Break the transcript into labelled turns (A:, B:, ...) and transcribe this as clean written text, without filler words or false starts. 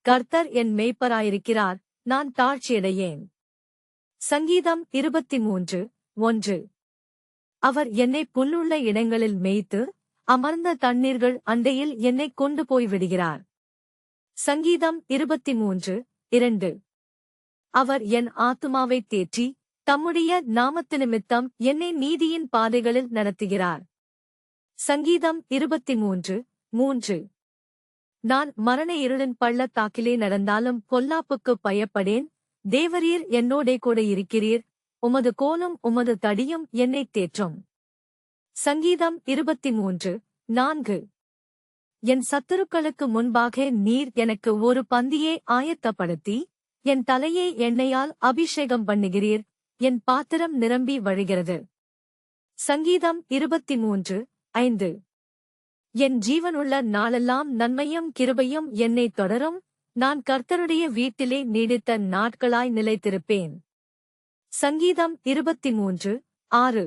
A: கர்த்தர் என் மேய்ப்பராயிருக்கிறார், நான் தாழ்ச்சியடையேன். சங்கீதம் 23:1. அவர் என்னை புல்லுள்ள இடங்களில் மேய்த்து, அமர்ந்த தண்ணீர்கள் அண்டையில் என்னைக் கொண்டு போய் விடுகிறார். சங்கீதம் 23:2. அவர் என் ஆத்துமாவைத் தேற்றி, தம்முடைய நாமத்தினிமித்தம் என்னை நீதியின் பாதைகளில் நடத்துகிறார். சங்கீதம் 23:3. நான் மரண இருளின் பள்ளத்தாக்கிலே நடந்தாலும் பொல்லாப்புக்குப் பயப்படேன், தேவரீர் என்னோடே கூட இருக்கிறீர், உமது கோலும் உமது தடியும் என்னைத் தேற்றும். சங்கீதம் 23:4. என் சத்துருக்களுக்கு முன்பாக நீர் எனக்கு ஒரு பந்தியை ஆயத்தப்படுத்தி, என் தலையை எண்ணெயால் அபிஷேகம் பண்ணுகிறீர், என் பாத்திரம் நிரம்பி வழிகிறது. சங்கீதம் 23:5. என் ஜீவனுள்ள நாளெல்லாம் நன்மையும் கிருபையும் என்னைத் தொடரும், நான் கர்த்தருடைய வீட்டிலே நீடித்த நாட்களாய் நிலைத்திருப்பேன். சங்கீதம் 23:6.